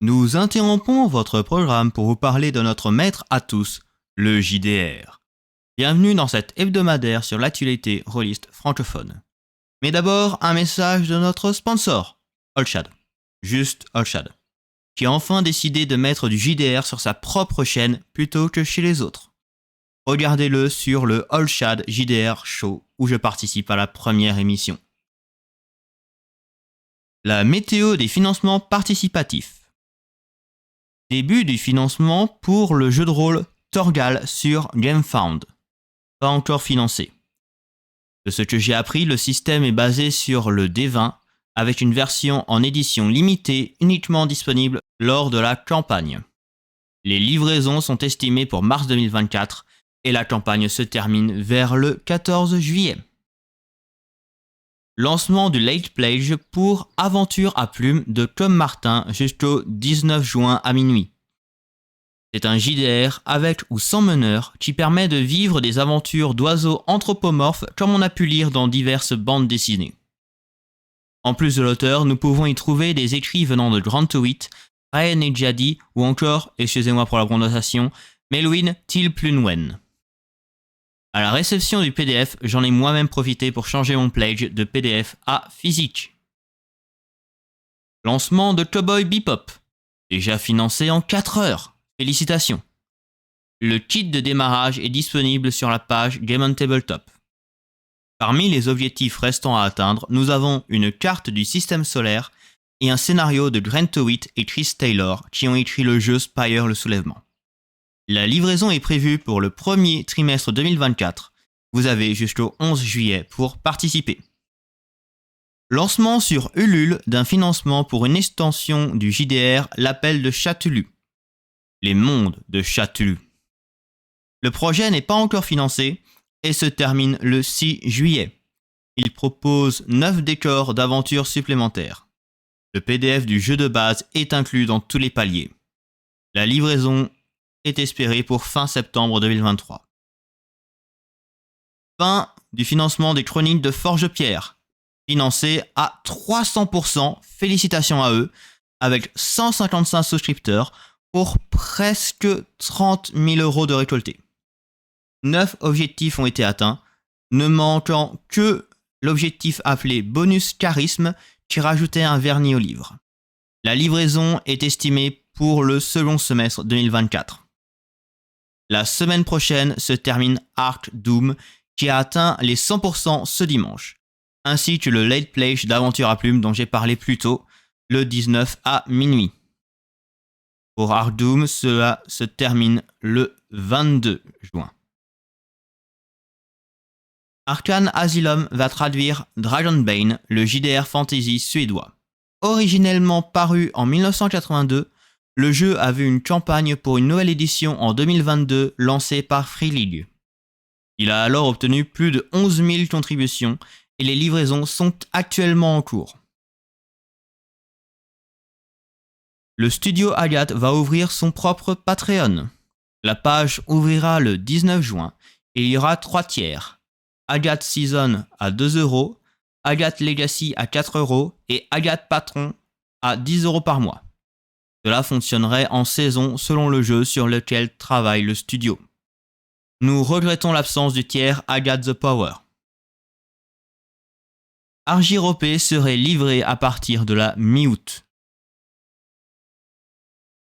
Nous interrompons votre programme pour vous parler de notre maître à tous, le JDR. Bienvenue dans cet hebdomadaire sur l'actualité rôliste francophone. Mais d'abord, un message de notre sponsor, Allshad. Juste Allshad, qui a enfin décidé de mettre du JDR sur sa propre chaîne plutôt que chez les autres. Regardez-le sur le Allshad JDR Show où je participe à la première émission. La météo des financements participatifs. Début du financement pour le jeu de rôle Torgal sur GameFound. Pas encore financé. De ce que j'ai appris, le système est basé sur le D20 avec une version en édition limitée uniquement disponible lors de la campagne. Les livraisons sont estimées pour mars 2024 et la campagne se termine vers le 14 juillet. Lancement du Late Pledge pour Aventure à Plume de Tom Martin jusqu'au 19 juin à minuit. C'est un JDR avec ou sans meneur qui permet de vivre des aventures d'oiseaux anthropomorphes comme on a pu lire dans diverses bandes dessinées. En plus de l'auteur, nous pouvons y trouver des écrits venant de Grant Howitt, Ryan Nedjadi ou encore, excusez-moi pour la prononciation, Melwyn Tilplunwen. À la réception du PDF, j'en ai moi-même profité pour changer mon pledge de PDF à physique. Lancement de Cowboy Bebop, déjà financé en 4 heures. Félicitations. Le kit de démarrage est disponible sur la page Game on Tabletop. Parmi les objectifs restants à atteindre, nous avons une carte du système solaire et un scénario de Grant Howitt et Chris Taylor qui ont écrit le jeu Spire le Soulèvement. La livraison est prévue pour le premier trimestre 2024. Vous avez jusqu'au 11 juillet pour participer. Lancement sur Ulule d'un financement pour une extension du JDR L'Appel de Cthulhu. Les mondes de Cthulhu. Le projet n'est pas encore financé et se termine le 6 juillet. Il propose 9 décors d'aventures supplémentaires. Le PDF du jeu de base est inclus dans tous les paliers. La livraison est espérée pour fin septembre 2023. Fin du financement des chroniques de Forge-Pierre, financé à 300%, félicitations à eux, avec 155 souscripteurs pour presque 30 000 € de récoltés. 9 objectifs ont été atteints, ne manquant que l'objectif appelé bonus charisme qui rajoutait un vernis au livre. La livraison est estimée pour le second semestre 2024. La semaine prochaine se termine Arc Doom qui a atteint les 100% ce dimanche, ainsi que le Late Pledge d'Aventure à Plume dont j'ai parlé plus tôt, le 19 à minuit. Pour Arc Doom, cela se termine le 22 juin. Arcane Asylum va traduire Dragonbane, le JDR fantasy suédois. Originellement paru en 1982, le jeu a vu une campagne pour une nouvelle édition en 2022 lancée par Free League. Il a alors obtenu plus de 11 000 contributions et les livraisons sont actuellement en cours. Le studio Agathe va ouvrir son propre Patreon. La page ouvrira le 19 juin et il y aura 3 tiers. Agathe Season à 2 €, Agathe Legacy à 4 € et Agathe Patron à 10 € par mois. Cela fonctionnerait en saison selon le jeu sur lequel travaille le studio. Nous regrettons l'absence du tiers Agathe the Power. Argyropé serait livré à partir de la mi-août.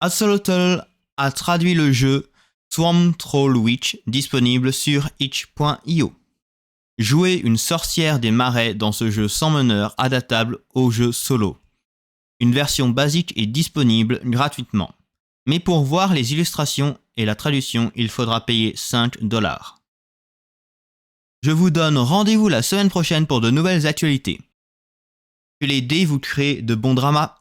Axolotl a traduit le jeu Swarm Troll Witch disponible sur itch.io. Jouez une sorcière des marais dans ce jeu sans meneur adaptable au jeu solo. Une version basique est disponible gratuitement. Mais pour voir les illustrations et la traduction, il faudra payer 5 $. Je vous donne rendez-vous la semaine prochaine pour de nouvelles actualités. Que les dés vous créent de bons dramas.